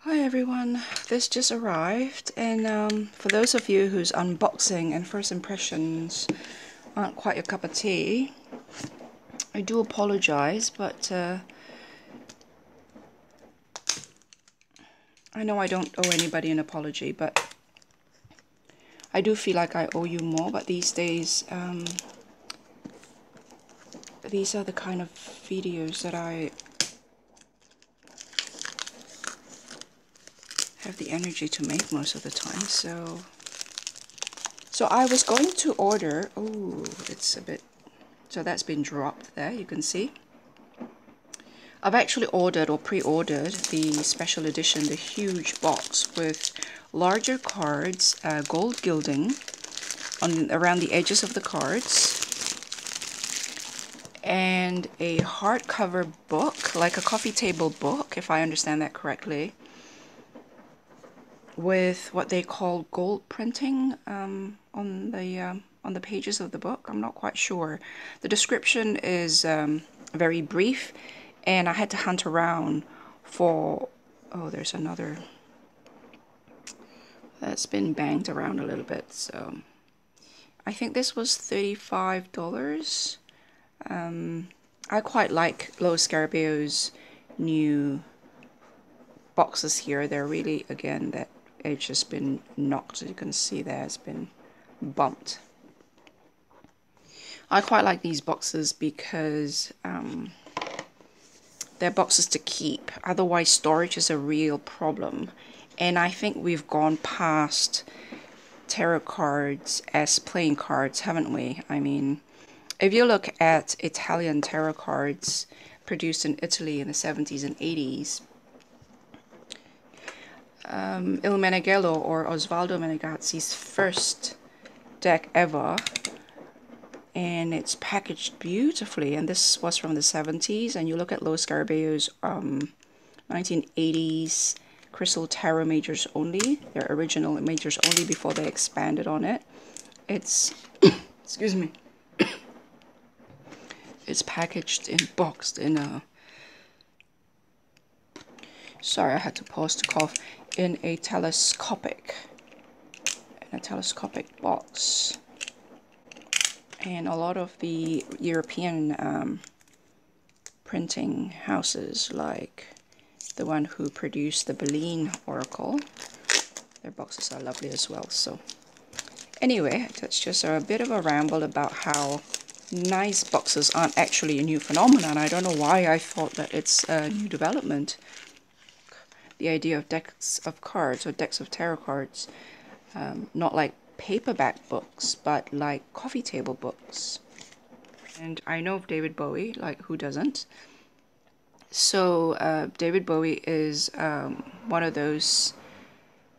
Hi everyone, this just arrived, and for those of you whose unboxing and first impressions aren't quite your cup of tea, I do apologize, but I know I don't owe anybody an apology, but I do feel like I owe you more. But these days, these are the kind of videos that I have the energy to make most of the time. So I was going to order, oh, it's a bit, so that's been dropped there, you can see. I've actually ordered or pre-ordered the special edition, the huge box with larger cards, gold gilding around the edges of the cards, and a hardcover book, like a coffee table book, if I understand that correctly, with what they call gold printing on the pages of the book. I'm not quite sure. The description is very brief, and I had to hunt around for, oh, there's another that's been banged around a little bit. So I think this was $35. I quite like Los Scarabeo's new boxes here. They're really, again, that edge has been knocked. You can see there, it's been bumped. I quite like these boxes because they're boxes to keep. Otherwise, storage is a real problem. And I think we've gone past tarot cards as playing cards, haven't we? I mean, if you look at Italian tarot cards produced in Italy in the 70s and 80s, Il Meneghello or Osvaldo Menegazzi's first deck ever, and it's packaged beautifully, and this was from the 70s. And you look at Los Scarabeo's 1980s Crystal Tarot Majors Only, their original Majors Only before they expanded on it. It's excuse me, it's packaged and boxed in a, sorry, I had to pause to cough, in a telescopic box. And a lot of the European printing houses, like the one who produced the Berlin Oracle, their boxes are lovely as well. So anyway, that's just a bit of a ramble about how nice boxes aren't actually a new phenomenon. I don't know why I thought that it's a new development. The idea of decks of cards or decks of tarot cards, not like paperback books, but like coffee table books. And I know of David Bowie, like who doesn't? So David Bowie is one of those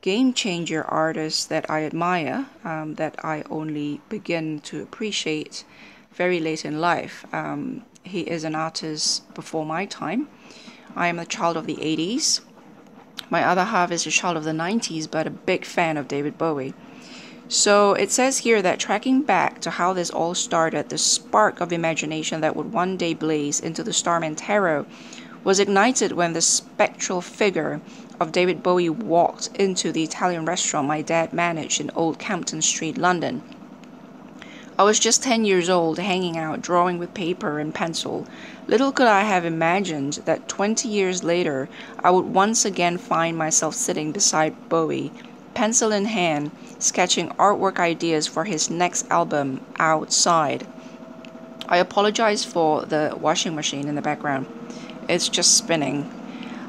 game changer artists that I admire, that I only begin to appreciate very late in life. He is an artist before my time. I am a child of the 80s. My other half is a child of the 90s, but a big fan of David Bowie. So it says here that tracking back to how this all started, the spark of imagination that would one day blaze into the Starman Tarot was ignited when the spectral figure of David Bowie walked into the Italian restaurant my dad managed in Old Campton Street, London. I was just 10 years old, hanging out, drawing with paper and pencil. Little could I have imagined that 20 years later, I would once again find myself sitting beside Bowie, pencil in hand, sketching artwork ideas for his next album, Outside. I apologize for the washing machine in the background. It's just spinning.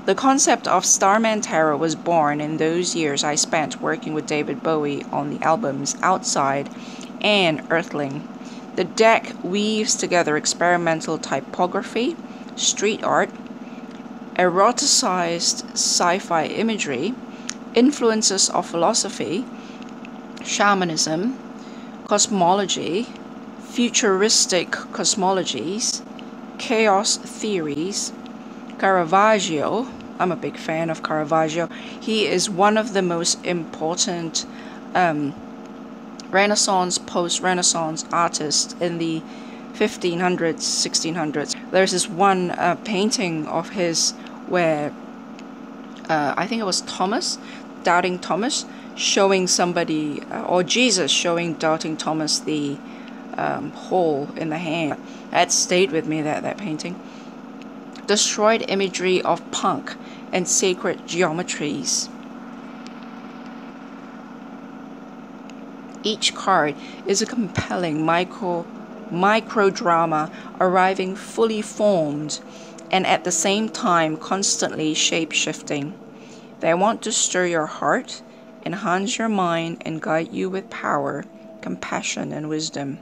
The concept of Starman Tarot was born in those years I spent working with David Bowie on the albums Outside and Earthling. The deck weaves together experimental typography, street art, eroticized sci-fi imagery, influences of philosophy, shamanism, cosmology, futuristic cosmologies, chaos theories, Caravaggio. I'm a big fan of Caravaggio. He is one of the most important Renaissance, post-Renaissance artists in the 1500s, 1600s. There's this one painting of his where I think it was Thomas, doubting Thomas, showing somebody, or Jesus showing doubting Thomas the hole in the hand. That stayed with me, that painting. Destroyed imagery of punk and sacred geometries. Each card is a compelling micro drama arriving fully formed and at the same time constantly shape-shifting. They want to stir your heart, enhance your mind, and guide you with power, compassion, and wisdom.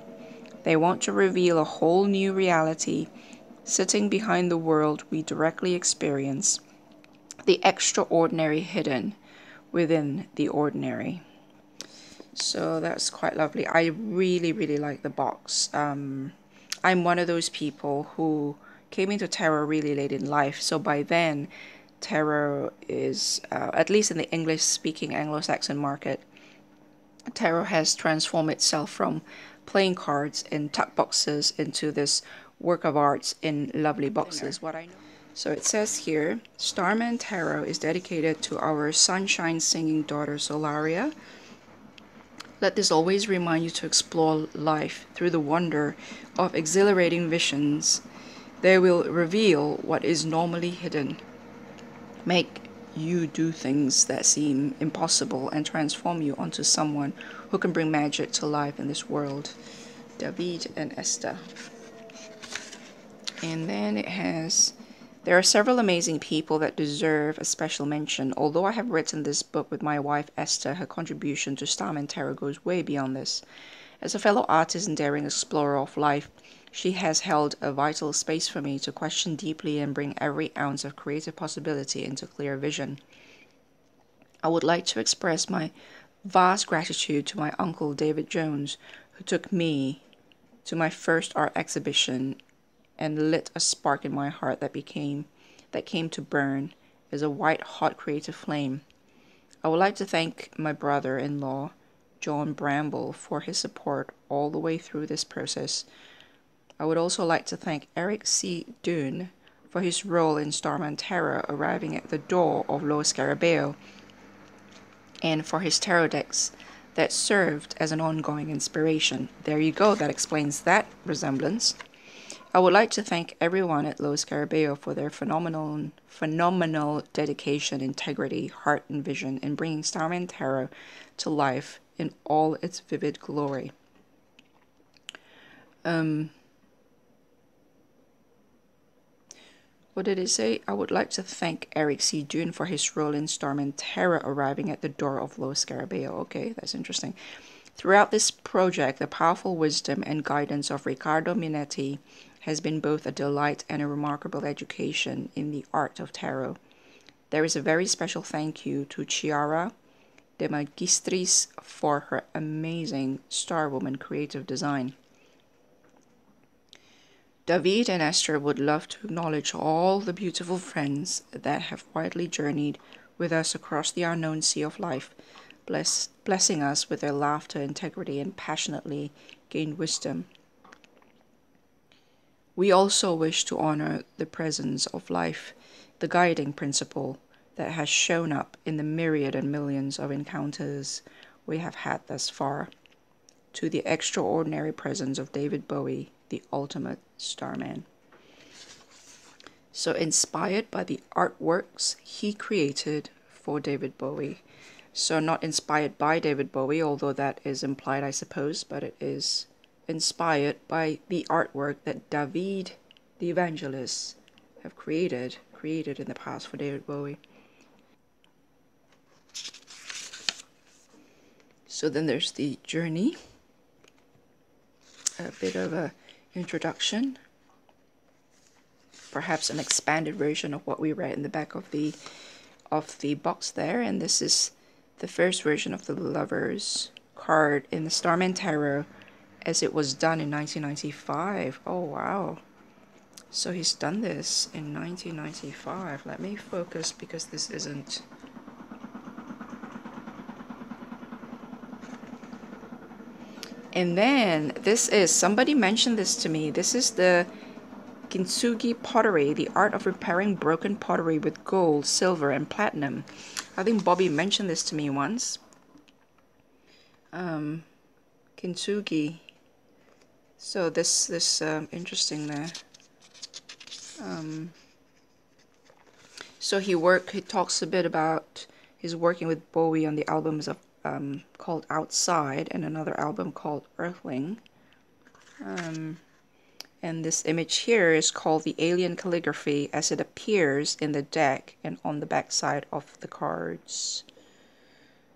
They want to reveal a whole new reality sitting behind the world we directly experience, the extraordinary hidden within the ordinary. So that's quite lovely. I really, really like the box. I'm one of those people who came into tarot really late in life. So by then, tarot is, at least in the English-speaking Anglo-Saxon market, tarot has transformed itself from playing cards in tuck boxes into this work of arts in lovely boxes. What I know. So it says here, Starman Tarot is dedicated to our sunshine singing daughter Solaria. Let this always remind you to explore life through the wonder of exhilarating visions. They will reveal what is normally hidden, make you do things that seem impossible, and transform you onto someone who can bring magic to life in this world. Davide and Esther. And then it has, there are several amazing people that deserve a special mention. Although I have written this book with my wife Esther, her contribution to Starman Tarot goes way beyond this. As a fellow artist and daring explorer of life, she has held a vital space for me to question deeply and bring every ounce of creative possibility into clear vision. I would like to express my vast gratitude to my uncle David Jones, who took me to my first art exhibition and lit a spark in my heart that came to burn as a white-hot creative flame. I would like to thank my brother-in-law, John Bramble, for his support all the way through this process. I would also like to thank Eric C. Dunn for his role in Starman Tarot arriving at the door of Lo Scarabeo, and for his tarot decks that served as an ongoing inspiration. There you go, that explains that resemblance. I would like to thank everyone at Lo Scarabeo for their phenomenal dedication, integrity, heart, and vision in bringing Starman Tarot to life in all its vivid glory. What did it say? I would like to thank Eric C. Dunn for his role in Starman Tarot arriving at the door of Lo Scarabeo. Okay, that's interesting. Throughout this project, the powerful wisdom and guidance of Riccardo Minetti has been both a delight and a remarkable education in the art of tarot. There is a very special thank you to Chiara de Magistris for her amazing Starwoman creative design. Davide and Esther would love to acknowledge all the beautiful friends that have quietly journeyed with us across the unknown sea of life, blessing us with their laughter, integrity, and passionately gained wisdom. We also wish to honor the presence of life, the guiding principle that has shown up in the myriad and millions of encounters we have had thus far, to the extraordinary presence of David Bowie, the ultimate Starman. So inspired by the artworks he created for David Bowie. So not inspired by David Bowie, although that is implied, I suppose, but it is inspired by the artwork that Davide the Evangelist have created in the past for David Bowie. So then there's the journey, a bit of a introduction, perhaps an expanded version of what we read in the back of the box there, and this is the first version of the Lovers card in the Starman Tarot as it was done in 1995. Oh wow, so he's done this in 1995. Let me focus because this isn't. And then this is, somebody mentioned this to me, this is the Kintsugi pottery, the art of repairing broken pottery with gold, silver, and platinum. I think Bobby mentioned this to me once. Kintsugi. So this interesting there. So he talks a bit about his working with Bowie on the albums of called Outside and another album called Earthling. And this image here is called the Alien Calligraphy as it appears in the deck and on the back side of the cards.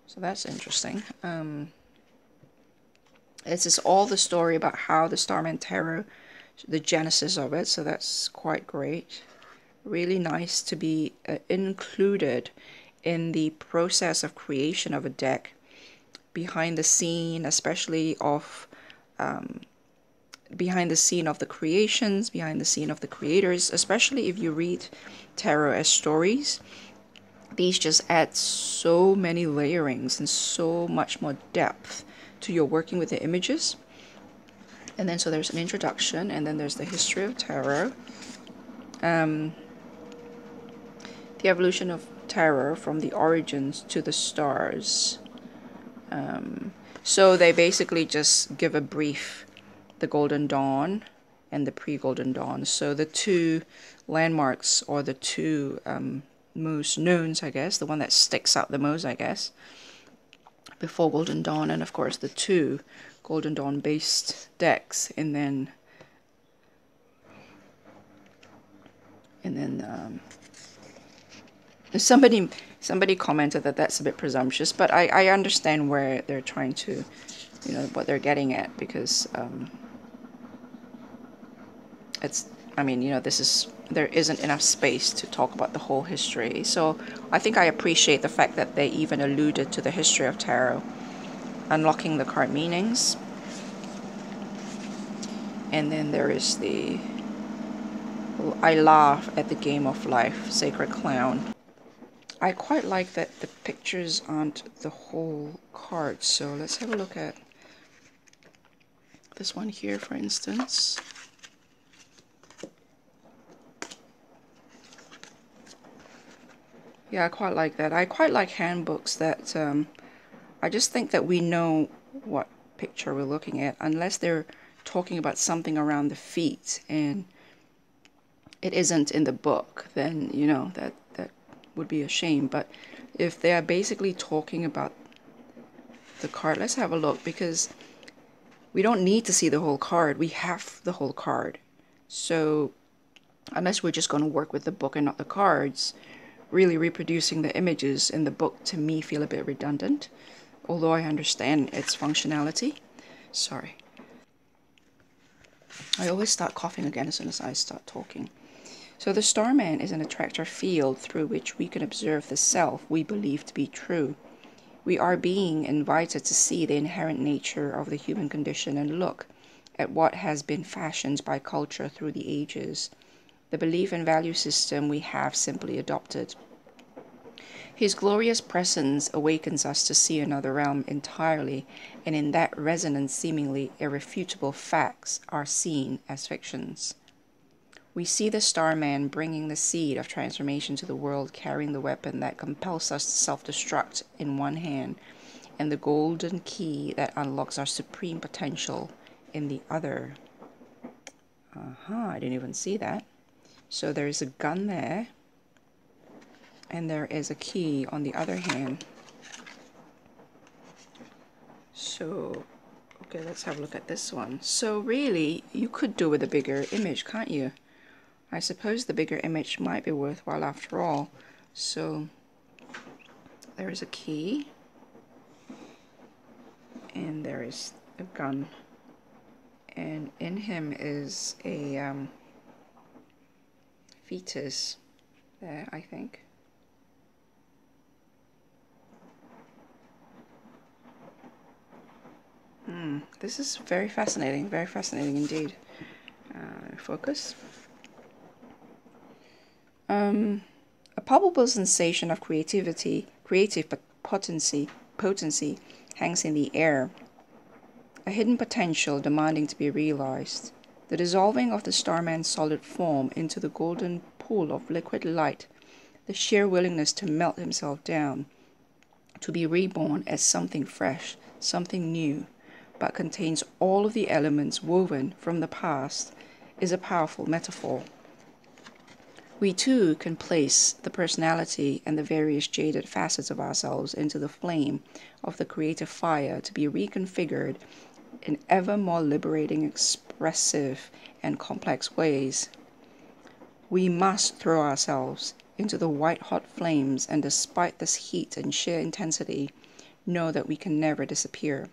So that's interesting. This is all the story about how the Starman Tarot, the genesis of it, so that's quite great. Really nice to be included in the process of creation of a deck, behind the scene, especially of behind the scene of the creations, behind the scene of the creators, especially if you read tarot as stories. These just add so many layerings and so much more depth to your working with the images. And then so there's an introduction, and then there's the history of tarot. The evolution of tarot from the origins to the stars. So they basically just give a brief, the Golden Dawn and the pre-Golden Dawn. So the two landmarks, or the two most knowns, I guess, the one that sticks out the most, I guess, before Golden Dawn, and of course the two Golden Dawn based decks, and then somebody commented that that's a bit presumptuous, but I understand where they're trying to, you know, what they're getting at, because it's, I mean, you know, there isn't enough space to talk about the whole history. So I think I appreciate the fact that they even alluded to the history of tarot, unlocking the card meanings. And then there is the I laugh at the game of life, Sacred Clown. I quite like that the pictures aren't the whole card. So let's have a look at this one here, for instance. Yeah, I quite like that. I quite like handbooks that I just think that we know what picture we're looking at, unless they're talking about something around the feet and it isn't in the book, then, you know, that would be a shame. But if they are basically talking about the card, let's have a look, because we don't need to see the whole card. We have the whole card. So unless we're just going to work with the book and not the cards, really reproducing the images in the book to me feel a bit redundant, although I understand its functionality. Sorry. I always start coughing again as soon as I start talking. So the Starman is an attractor field through which we can observe the self we believe to be true. We are being invited to see the inherent nature of the human condition and look at what has been fashioned by culture through the ages, the belief and value system we have simply adopted. His glorious presence awakens us to see another realm entirely, and in that resonance seemingly irrefutable facts are seen as fictions. We see the Starman bringing the seed of transformation to the world, carrying the weapon that compels us to self-destruct in one hand, and the golden key that unlocks our supreme potential in the other. I didn't even see that. So there is a gun there, and there is a key on the other hand. So, okay, let's have a look at this one. So really, you could do with a bigger image, can't you? I suppose the bigger image might be worthwhile after all. So there is a key, and there is a gun, and in him is a fetus there, I think. This is very fascinating indeed. Focus. A palpable sensation of creative potency hangs in the air, a hidden potential demanding to be realized. The dissolving of the Starman's solid form into the golden pool of liquid light, the sheer willingness to melt himself down, to be reborn as something fresh, something new, but contains all of the elements woven from the past, is a powerful metaphor. We too can place the personality and the various jaded facets of ourselves into the flame of the creative fire to be reconfigured in ever more liberating, expressive, and complex ways. We must throw ourselves into the white-hot flames, and despite this heat and sheer intensity, know that we can never disappear.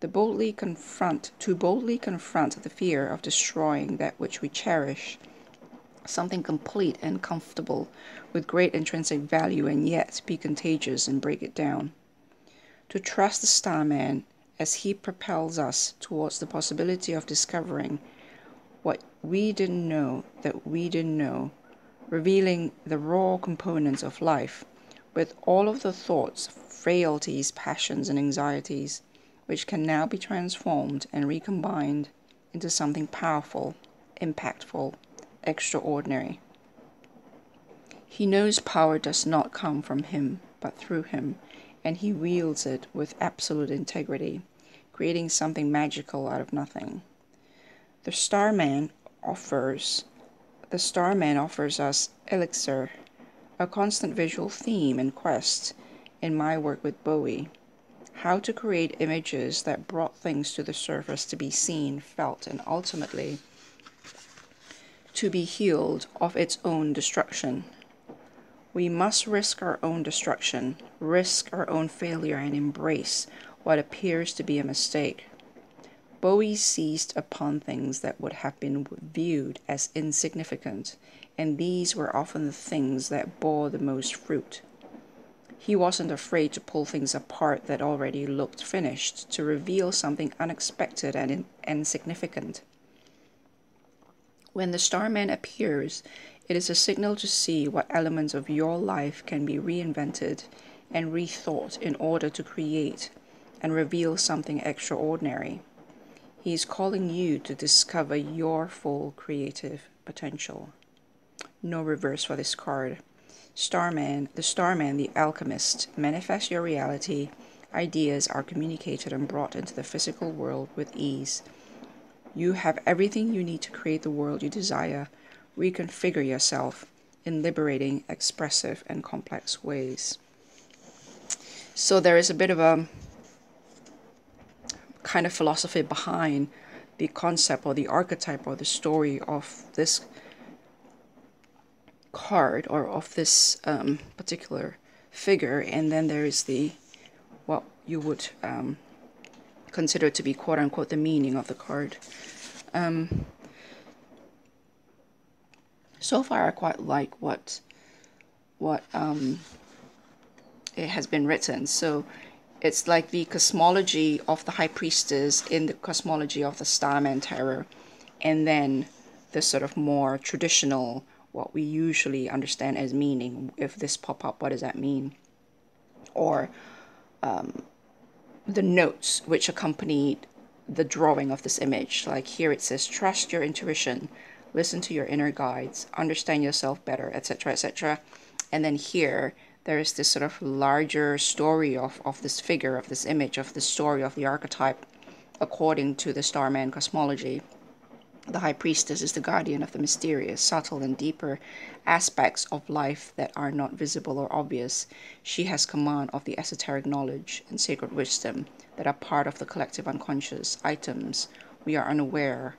To boldly confront the fear of destroying that which we cherish, something complete and comfortable with great intrinsic value, and yet be contagious and break it down. To trust the Starman as he propels us towards the possibility of discovering what we didn't know that we didn't know, revealing the raw components of life with all of the thoughts, frailties, passions, and anxieties, which can now be transformed and recombined into something powerful, impactful, extraordinary. He knows power does not come from him, but through him, and he wields it with absolute integrity, creating something magical out of nothing. The Starman offers us elixir, a constant visual theme and quest in my work with Bowie. How to create images that brought things to the surface to be seen, felt, and ultimately to be healed of its own destruction. We must risk our own destruction, risk our own failure, and embrace what appears to be a mistake. Bowie seized upon things that would have been viewed as insignificant, and these were often the things that bore the most fruit. He wasn't afraid to pull things apart that already looked finished, to reveal something unexpected and insignificant. When the Starman appears, it is a signal to see what elements of your life can be reinvented and rethought in order to create and reveal something extraordinary. He is calling you to discover your full creative potential. No reverse for this card. Starman, the alchemist. Manifest your reality. Ideas are communicated and brought into the physical world with ease. You have everything you need to create the world you desire. Reconfigure yourself in liberating, expressive, and complex ways. So there is a bit of a kind of philosophy behind the concept or the archetype or the story of this card or of this particular figure, and then there is the what you would consider to be quote-unquote the meaning of the card. So far I quite like what it has been written. So it's like the cosmology of the High Priestess in the cosmology of the Starman Terror, and then the sort of more traditional, what we usually understand as meaning. If this pop up, what does that mean? Or the notes which accompanied the drawing of this image. Like here it says, trust your intuition, listen to your inner guides, understand yourself better, etc., etc. And then here there is this sort of larger story of this figure, of this image, of the story of the archetype according to the Starman cosmology. The High Priestess is the guardian of the mysterious, subtle, and deeper aspects of life that are not visible or obvious. She has command of the esoteric knowledge and sacred wisdom that are part of the collective unconscious, items we are unaware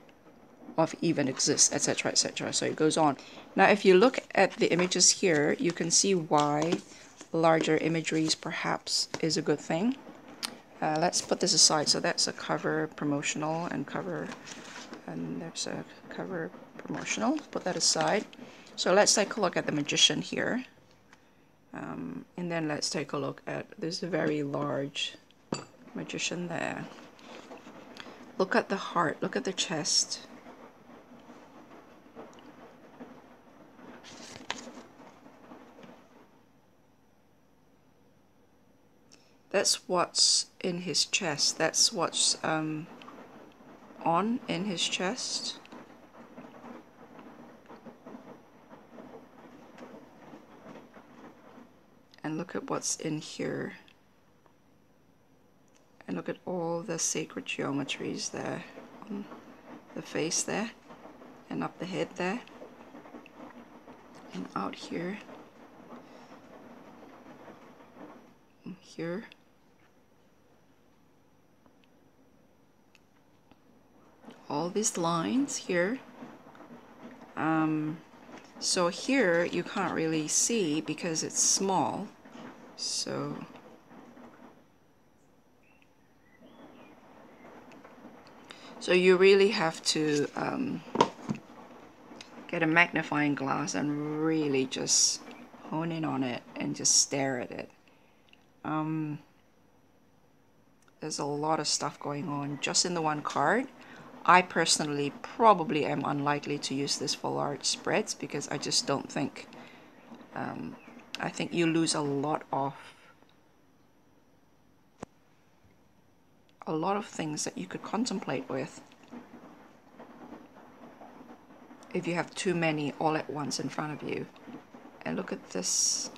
of even exist, etc., etc. So it goes on. Now, if you look at the images here, you can see why larger imageries perhaps is a good thing. Let's put this aside. So that's a cover promotional and cover. And there's a cover promotional. Put that aside. So let's take a look at the magician here. And then let's take a look at this very large magician there. Look at the heart. Look at the chest. That's what's in his chest. That's what's on on in his chest. And look at what's in here. And look at all the sacred geometries there on the face there, and up the head there, and out here, and here. All these lines here. So here you can't really see because it's small. So you really have to get a magnifying glass and really just hone in on it and just stare at it. There's a lot of stuff going on just in the one card. I personally probably am unlikely to use this for large spreads because I just don't think, I think you lose a lot of things that you could contemplate with if you have too many all at once in front of you. And look at this,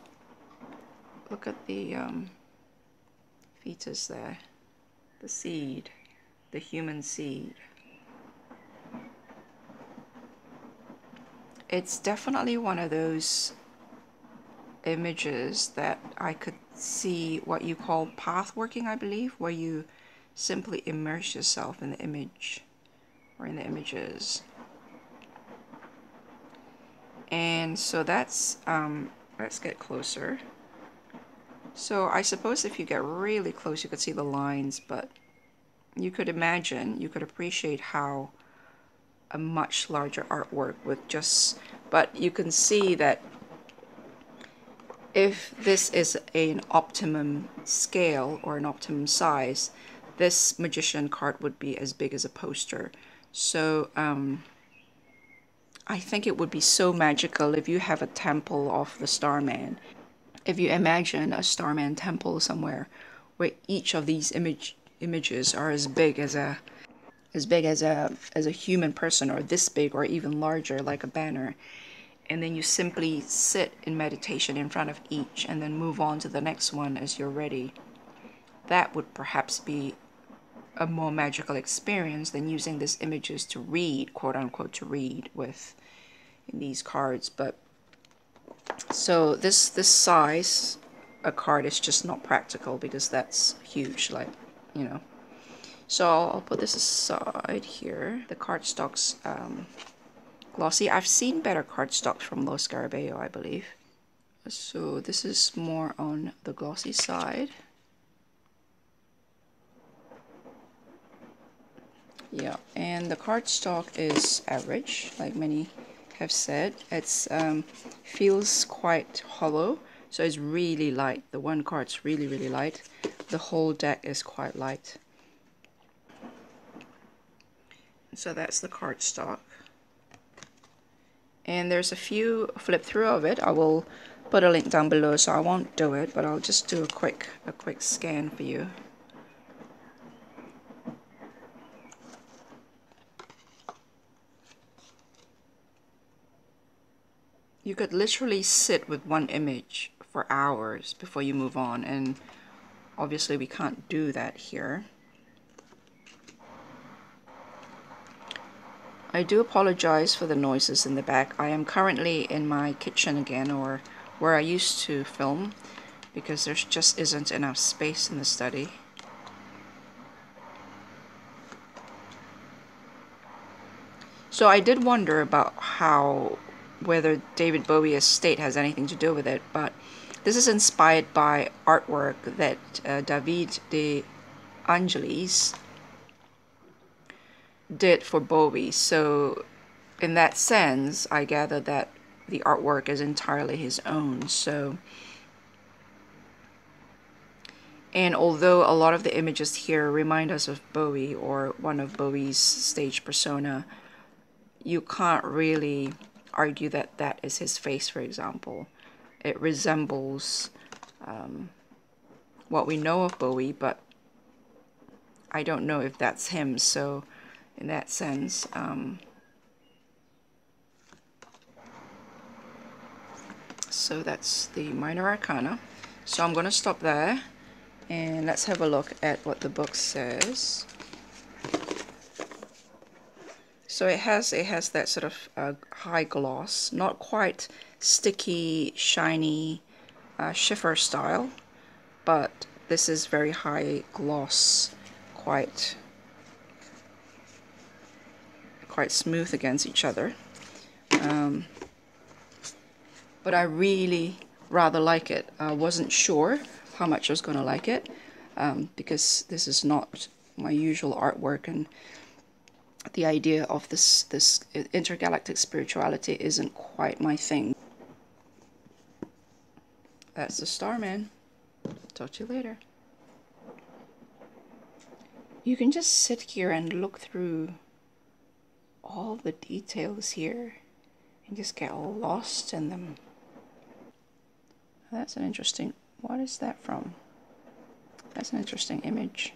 look at the fetus there, the seed, the human seed. It's definitely one of those images that I could see what you call path working, I believe, where you simply immerse yourself in the image or in the images. And so that's, let's get closer. So I suppose if you get really close you could see the lines, but you could imagine, you could appreciate how a much larger artwork with just, but you can see that if this is an optimum scale or an optimum size, this magician card would be as big as a poster. So I think it would be so magical if you have a temple of the Starman. If you imagine a Starman temple somewhere where each of these images are as big as a human person, or this big or even larger, like a banner, and then you simply sit in meditation in front of each and then move on to the next one as you're ready. That would perhaps be a more magical experience than using these images to read, quote unquote, to read with in these cards. But so this size a card is just not practical because that's huge, like, you know. So I'll put this aside here. The cardstock's glossy. I've seen better cardstocks from Los Scarabeo, I believe. So this is more on the glossy side. Yeah, and the cardstock is average, like many have said. It's feels quite hollow, so it's really light. The one card's really, really light. The whole deck is quite light. So that's the cardstock. And there's a few flip through of it. I will put a link down below, so I won't do it, but I'll just do a quick scan for you. You could literally sit with one image for hours before you move on, and obviously we can't do that here. I do apologize for the noises in the back. I am currently in my kitchen again, or where I used to film, because there just isn't enough space in the study. So I did wonder about whether David Bowie's estate has anything to do with it, but this is inspired by artwork that Davide Angelis did for Bowie. So in that sense, I gather that the artwork is entirely his own. So, and although a lot of the images here remind us of Bowie or one of Bowie's stage persona, you can't really argue that that is his face, for example. It resembles what we know of Bowie, but I don't know if that's him. So in that sense. So that's the Minor Arcana. So I'm going to stop there and let's have a look at what the book says. So it has that sort of high gloss, not quite sticky, shiny, shiffer style, but this is very high gloss, quite smooth against each other. But I really rather like it. I wasn't sure how much I was going to like it because this is not my usual artwork, and the idea of this intergalactic spirituality isn't quite my thing. That's the Starman. Talk to you later. You can just sit here and look through all the details here and just get lost in them. That's an interesting, what is that from? That's an interesting image.